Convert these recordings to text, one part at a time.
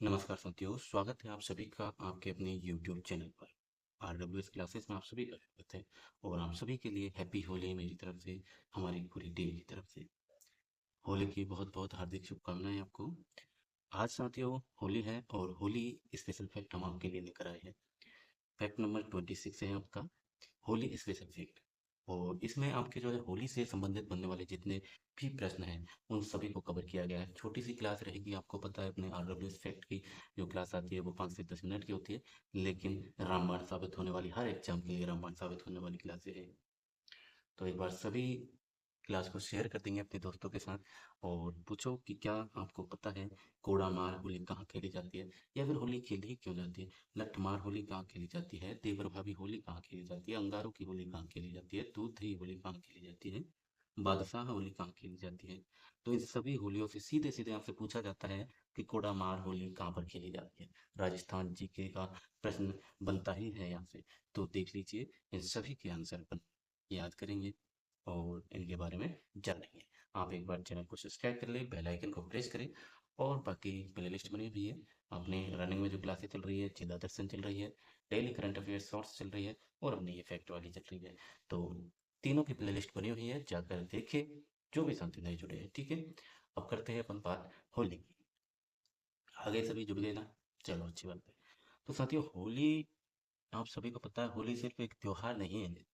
नमस्कार साथियों, स्वागत है आप सभी का आपके अपने YouTube चैनल पर। RWS क्लासेस में आप सभी का स्वागत है और आप सभी के लिए हैप्पी होली मेरी तरफ से, हमारी पूरी टीम की तरफ से। होली की बहुत बहुत हार्दिक शुभकामनाएं आपको। आज साथियों होली है और होली स्पेशल फैक्ट हम आपके लिए लेकर आए हैं। फैक्ट नंबर 26 है आपका, होली स्पेशल फैक्ट। और इसमें आपके जो है होली से संबंधित बनने वाले जितने भी प्रश्न हैं उन सभी को कवर किया गया है। छोटी सी क्लास रहेगी, आपको पता है अपने RWS फैक्ट की जो क्लास आती है वो 5 से 10 मिनट की होती है, लेकिन रामबाण साबित होने वाली, हर एग्जाम के लिए रामबाण साबित होने वाली क्लासें हैं। तो एक बार सभी क्लास को शेयर कर देंगे अपने दोस्तों के साथ और पूछो कि क्या आपको पता है कोड़ा मार होली कहाँ खेली जाती है, या फिर होली खेली क्यों जाती है। लठ मार होली कहाँ खेली जाती है, देवर भाभी होली कहाँ खेली जाती है, अंगारों की होली कहाँ खेली जाती है, दूध दही होली कहाँ खेली जाती है, बादशाह होली कहाँ खेली जाती है। तो इन सभी होलियों से सीधे सीधे आपसे पूछा जाता है कि कोड़ा मार होली कहाँ पर खेली जाती है। राजस्थान जीके का प्रश्न बनता ही है यहाँ से। तो देख लीजिए, इन सभी के आंसर अपन याद करेंगे और इनके बारे में जानेंगे। आप एक बार चैनल को सब्सक्राइब कर लें, बेल आइकन को प्रेस करें और बाकी प्लेलिस्ट बनी हुई है। अपने रनिंग में जो क्लासेस चल रही है, जिला दर्शन चल रही है, डेली करंट अफेयर्स शॉर्ट्स चल रही है और अपनी ये फैक्ट वाली चल रही है। तो तीनों की प्लेलिस्ट बनी हुई है, जाकर देखें जो भी साथी नहीं जुड़े हैं। ठीक है, अब करते हैं अपन बात होली की। आगे सभी जुड़ गए ना, चलो अच्छी बात है। तो साथियों होली, आप सभी को पता है होली सिर्फ एक त्योहार नहीं है,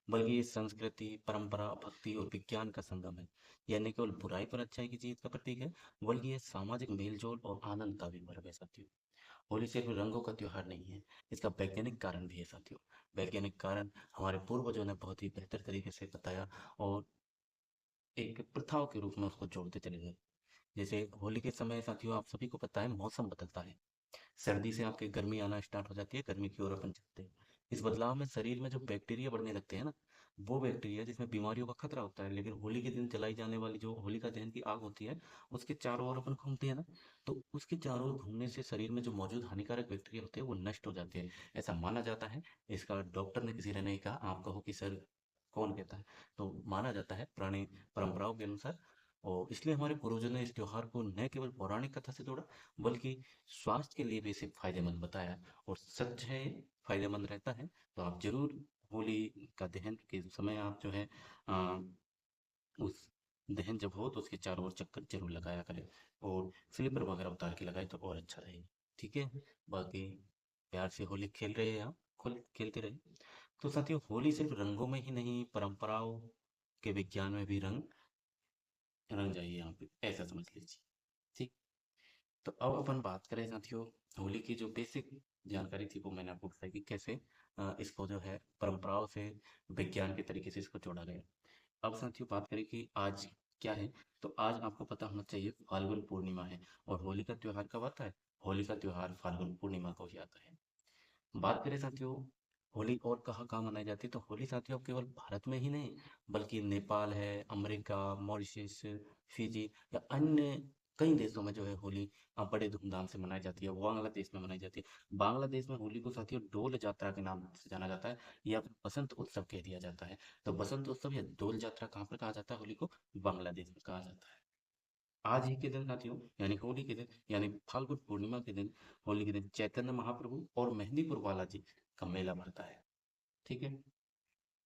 बल्कि ये संस्कृति, परंपरा, भक्ति और विज्ञान का संगम है। यह न केवल बुराई पर अच्छाई की जीत का प्रतीक है, बल्कि ये सामाजिक मेलजोल और आनंद का भी पर्व है साथियों। होली सिर्फ रंगों का त्योहार नहीं है, इसका वैज्ञानिक कारण भी है साथियों। वैज्ञानिक कारण हमारे पूर्वजों ने बहुत ही बेहतर तरीके से बताया और एक प्रथाओं के रूप में उसको जोड़ते चले गए। जैसे होली के समय साथियों आप सभी को पता है मौसम बदलता है। सर्दी से आपके गर्मी आना स्टार्ट हो जाती है, गर्मी की ओर अपन चलते हैं। इस बदलाव में शरीर में जो बैक्टीरिया बढ़ने लगते हैं ना, वो बैक्टीरिया जिसमें बीमारियों का खतरा होता है, लेकिन होली के दिन जलाई जाने वाली जो होलिका दहन की आग होती है उसके चारों ओर अपन घूमते हैं ना, तो उसके चारों ओर घूमने से शरीर में जो मौजूद हानिकारक बैक्टीरिया होते हैं वो नष्ट हो जाते हैं, ऐसा माना जाता है। इसका डॉक्टर ने किसी ने नहीं कहा, आप कहो कि सर कौन कहता है, तो माना जाता है पुरानी परंपराओं के अनुसार। और इसलिए हमारे पूर्वजों ने इस त्योहार को न केवल पौराणिक कथा से जोड़ा, बल्कि स्वास्थ्य के लिए भी इसे फायदेमंद बताया। और सच है, फायदेमंद रहता है। तो आप जरूर होली का दहन के समय आप जो है आ, उस दहन जब हो तो उसके चारों ओर चक्कर जरूर लगाया करें और स्लीपर वगैरह उतार के लगाए तो और अच्छा रहेगा। ठीक है, बाकी प्यार से होली खेल रहे हैं आप, खुल खेलते रहे। तो साथियों होली सिर्फ रंगों में ही नहीं, परंपराओं के विज्ञान में भी रंग जाइए यहाँ पे, ऐसा समझ लीजिए। ठीक, तो अब अपन बात करें साथियों, होली की जो बेसिक जानकारी थी वो मैंने आपको बताई कि कैसे इसको जो है परंपराओं से विज्ञान के तरीके से इसको जोड़ा गया। अब साथियों बात करें कि आज क्या है, तो आज आपको पता होना चाहिए फाल्गुन पूर्णिमा है। और होली का त्योहार कब आता है, होली का त्योहार फाल्गुन पूर्णिमा को ही आता है। बात करें साथियों होली और कहाँ कहाँ मनाई जाती है, तो होली साथियों अब केवल भारत में ही नहीं, बल्कि नेपाल है, अमेरिका, मॉरिशस, फिजी या अन्य कई देशों में जो है होली बड़े धूमधाम से मनाई जाती है। वो बांग्लादेश में मनाई जाती है। बांग्लादेश में होली को साथियों डोल जात्रा के नाम से जाना जाता है, या फिर बसंत उत्सव कह दिया जाता है। तो बसंत उत्सव या डोल यात्रा कहाँ पर कहा जाता है होली को, बांग्लादेश में कहा जाता है। आज ही के दिन साथियों, यानी होली के दिन, यानी फाल्गुन पूर्णिमा के दिन, होली के दिन चैतन्य महाप्रभु और मेहंदीपुर बालाजी का मेला भरता है। ठीक है,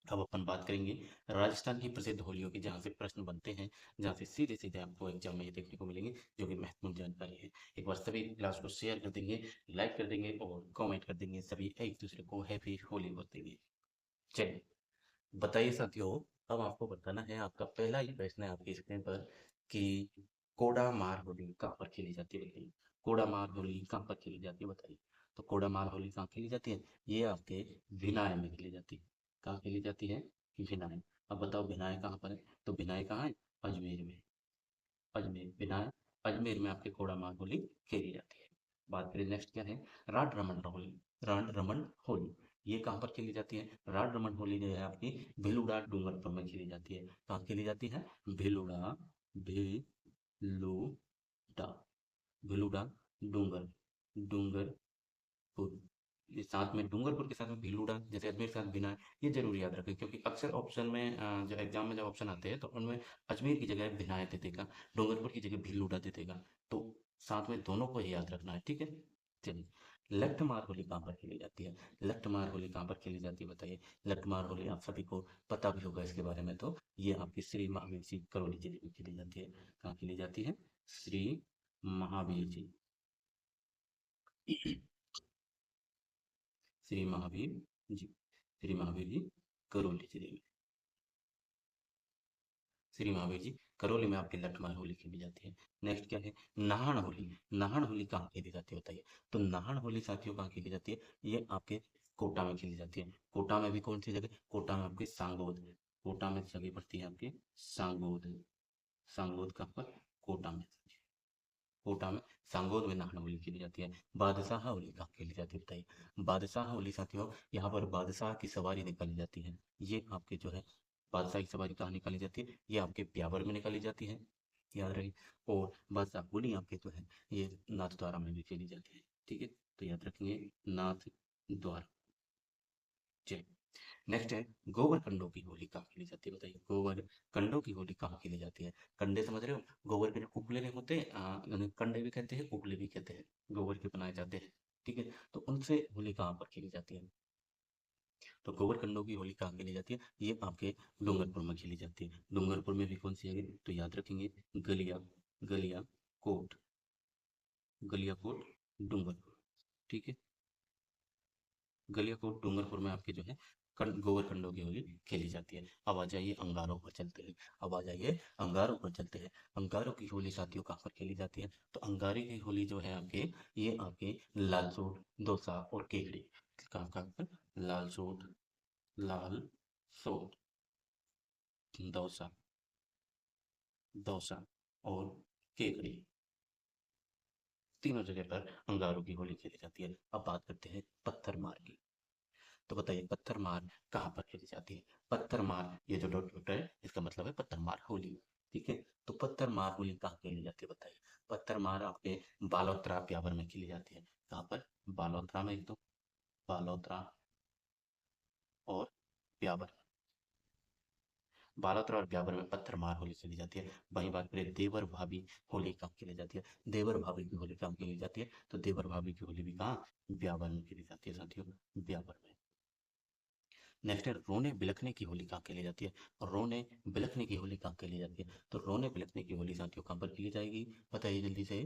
अब अपन बात करेंगे राजस्थान की प्रसिद्ध होलियों की, जहाँ से प्रश्न बनते हैं, जहाँ से सीधे सीधे आपको एग्जाम में ये देखने को मिलेंगे, जो कि महत्वपूर्ण जानकारी है। एक बार सभी क्लास को शेयर कर देंगे, लाइक कर देंगे और कमेंट कर देंगे, सभी एक दूसरे को हैप्पी होली बोल देंगे। चलिए बताइए साथियों, अब आपको बताना है, आपका पहला ही प्रश्न है आपकी स्क्रीन पर कि कोडा मार होली कहाँ पर खेली जाती है, बताइए। कोडा मार होली कहाँ पर खेली जाती है, बताइए। तो कोडा मार होली कहाँ खेली जाती है, ये आपके भिनाय में खेली जाती है। कहाँ खेली जाती है, भिनाय। अब बताओ भिनाय कहाँ पर है, तो भिनाय कहाँ है, अजमेर में। अजमेर भिनाय, अजमेर में आपके कोडा मार होली खेली जाती है। बात करें नेक्स्ट क्या है, राड रमन होली। राड रमन होली ये कहाँ पर खेली जाती है, राड रमन होली जो है आपकी भिलुड़ा डूंगरपुर में खेली जाती है। कहाँ खेली जाती है, भिलुड़ा, भिलुड़ा, भिलुड़ा डूंगर, डूंगरपुर। ये साथ में डूंगरपुर के साथ में भिलुड़ा, जैसे अजमेर के साथ बिना है, ये जरूर याद रखें, क्योंकि अक्सर ऑप्शन में जो एग्जाम में जब ऑप्शन आते हैं तो उनमें अजमेर की जगह भिनाय दे देगा, डूंगरपुर की जगह भिलुड़ा दे देगा। तो साथ में दोनों को ही याद रखना है, ठीक है। चलिए, लठ मार होली कहाँ पर खेली जाती है? लठ मार होली कहाँ पर खेली जाती है बताइए? लठ मार होली आप सभी को पता भी होगा इसके बारे में, तो ये आपकी श्री महावीर जी करौली जिले में खेली जाती है। कहाँ खेली जाती है? श्री महावीर जी श्री महावीर जी श्री महावीर जी करौली जिले में। श्री महावीर जी करौली में आपकी लठमार होली खेली जाती है। नेक्स्ट क्या है? नाहन होली। नाहन होली कहाँ खेली जाती है बताइए? तो नाहन होली साथियों कहाँ खेली जाती है? ये आपके कोटा में खेली जाती है। कोटा में भी कौन सी जगह? कोटा में आपके सांगोद। कोटा में जगह पड़ती है आपकी सांगोद। सांगोद कहाँ पर? कोटा में। कोटा में सांगोद में नाहन होली खेली जाती है। बादशाह होली कहाँ खेली जाती है बताइए? बादशाह होली साथियों, यहाँ पर बादशाह की सवारी निकाली जाती है। ये आपके जो है बादशाह की सवारी कहाँ निकाली जाती है? ये आपके ब्यावर में निकाली जाती है, याद रहे। और बादशाह होली आपके जो है ये नाथ द्वारा में भी खेली जाती है, ठीक है। तो याद रखेंगे नाथ द्वारा। चलिए, नेक्स्ट है गोबर कंडों की होली कहाँ खेली जाती है बताइए? गोबर कंडों की होली कहाँ खेली जाती है? कंडे समझ रहे हो? गोबर के जो कुपले नहीं होते, उन्हें कंडे भी कहते हैं, कुपले भी कहते हैं। गोबर के बनाए जाते हैं, ठीक है। तो उनसे होली कहाँ पर खेली जाती है? तो गोबर कंडों की होली कहाँ खेली जाती है? ये आपके डूंगरपुर में खेली जाती है। डूंगरपुर में भी कौन सी है? तो याद रखेंगे गलिया, गलिया कोट, गलिया कोट डूंगरपुर, ठीक है। गलियाकोट डूंगरपुर में आपके जो है गोबर कंडों की होली खेली जाती है। अब आ जाइए अंगारों पर चलते हैं। अब आ जाइए अंगारों पर चलते हैं। अंगारों की होली साथियों कहाँ पर खेली जाती है? तो अंगारे की होली जो है आपके, ये आपके लालसोट, दौसा और केकड़ी। कहाँ कहाँ पर? लालसोट, लाल सोट, दौसा, दौसा और केकड़ी, तीनों जगह पर अंगारों की होली खेली जाती है। अब बात करते हैं पत्थर मार की। तो बताइए पत्थर मार कहाँ पर खेली जाती है? पत्थर मार, ये जो डॉट डॉट है इसका मतलब है पत्थर मार होली, ठीक है। तो पत्थर मार होली कहाँ खेली जाती है बताइए? पत्थर मार आपके बालोतरा ब्यावर में खेली जाती है। कहाँ पर? बालोतरा में, एक तो बालोतरा और ब्यावर। बालोतरा और ब्यावर में पत्थर मार होली खेली जाती है। वहीं बात करें देवर भाभी होली कहाँ खेली जाती है? देवर भाभी की होली कहाँ खेली जाती है? तो देवर भाभी की होली भी कहाँ? ब्यावर में खेली जाती है साथियों, ब्यावर में। नेक्स्ट है रोने बिलखने की होली कहाँ खेली जाती है? और रोने बिलखने की होली कहाँ खेली जाती है? तो रोने बिलखने की होली साथियों कहाँ पर खेली जाएगी? बताइए जल्दी से।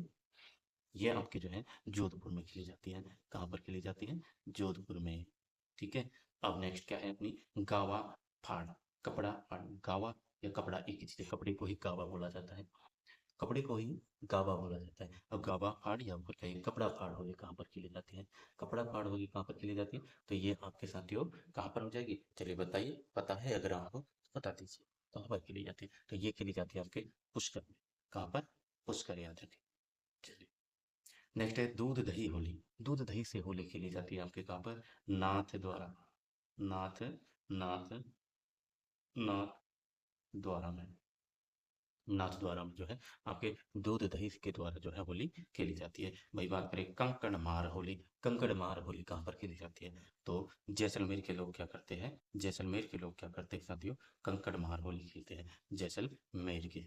ये आपके जो है जोधपुर में खेली जाती है। कहाँ पर खेली जाती है? जोधपुर में, ठीक है। अब नेक्स्ट क्या है अपनी? गावा फाड़, कपड़ा फाड़। गावा या कपड़ा एक ही चीज है, कपड़े को ही गावा बोला जाता है, कपड़े को ही गावा बोला जाता है। अब गावा फाड़ या फिर कहीं कपड़ा फाड़ होली कहाँ पर खेली जाती है? कपड़ा फाड़ होली कहाँ पर खेली जाती है? तो ये आपके साथियों कहाँ पर हो जाएगी? चलिए बताइए, पता है अगर आपको तो बता दीजिए कहाँ पर खेली जाती है? तो ये खेली जाती है आपके पुष्कर में। कहाँ पर? पुष्कर, याद रखें। चलिए, नेक्स्ट है दूध दही होली। दूध दही से होली खेली जाती है आपके कहाँ पर? नाथ द्वारा, नाथ, नाथ, नाथ द्वारा में। नाथ द्वारा में जो है आपके दूध दही के द्वारा जो है होली खेली जाती है। वही बात करें कंकड़ मार होली। कंकड़ मार होली कहाँ पर खेली जाती है? तो जैसलमेर के लोग क्या करते हैं? जैसलमेर के लोग क्या करते हैं साथियों? कंकड़ मार होली खेलते हैं जैसलमेर के,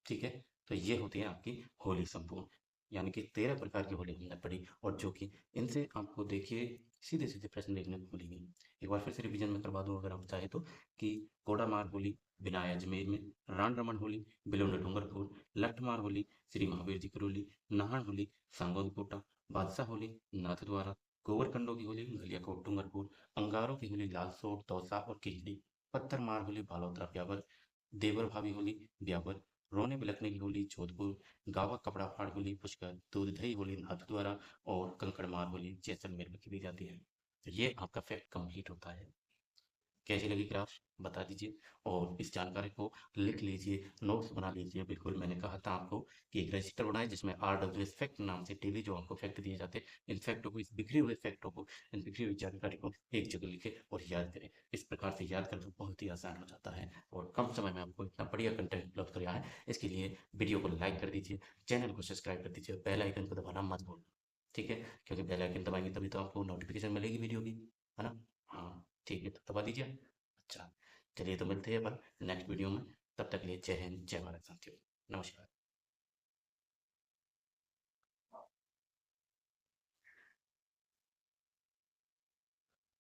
ठीक है। तो ये होती है आपकी होली संपूर्ण, यानी कि 13 प्रकार की होली हमने पढ़ी, और जो कि इनसे आपको देखिए सीधे सीधे प्रश्न देखने को मिलेंगे। एक बार फिर से रिवीजन में करवा दूं अगर आप चाहे तो, कि कोडामार होली बिनाय अजमेर में, रान रमन होली बिलोंड डूंगरपुर, लठमार होली श्री महावीर जी करौली, नाहन होली सांगोद कोटा, बादशाह होली नाथ द्वारा, गोवर्कंडों की होली गलियाकोट डूंगरपुर, अंगारों की होली लालसोट दौसा और किचड़ी, पत्थर मार होली बालोतरा ब्यावर, देवर भाभी होली ब्यावर, रोने बिलखने की होली जोधपुर, गावा कपड़ा फाड़ होली पुष्कर, दूध दही होली नाथद्वारा और कंकड़मार होली जैसलमेर में खेली जाती है। तो ये आपका फैक्ट कंप्लीट होता है। कैसी लगी क्लास बता दीजिए, और इस जानकारी को लिख लीजिए, नोट्स बना लीजिए। बिल्कुल मैंने कहा था आपको कि एक रजिस्टर बनाए जिसमें RWS फैक्ट नाम से डेली जो आपको फैक्ट दिए जाते हैं, इन फैक्टों को, इस बिखरे हुए फैक्टों को, इन बिखरी हुई जानकारी को एक जगह लिखे और याद करें। इस प्रकार से याद करना बहुत ही आसान हो जाता है, और कम समय में आपको इतना बढ़िया कंटेंट उपलब्ध कराया है। इसके लिए वीडियो को लाइक कर दीजिए, चैनल को सब्सक्राइब कर दीजिए, बेल आइकन को दबाना मत भूलना, ठीक है। क्योंकि बेल आइकन दबाएंगे तभी तो आपको नोटिफिकेशन मिलेगी वीडियो की, है ना? हाँ ठीक है, तो दबा दीजिए। अच्छा, चलिए तो मिलते हैं अपन नेक्स्ट वीडियो में। तब तक के लिए जय हिंद जय भारत साथियों। नमस्कार।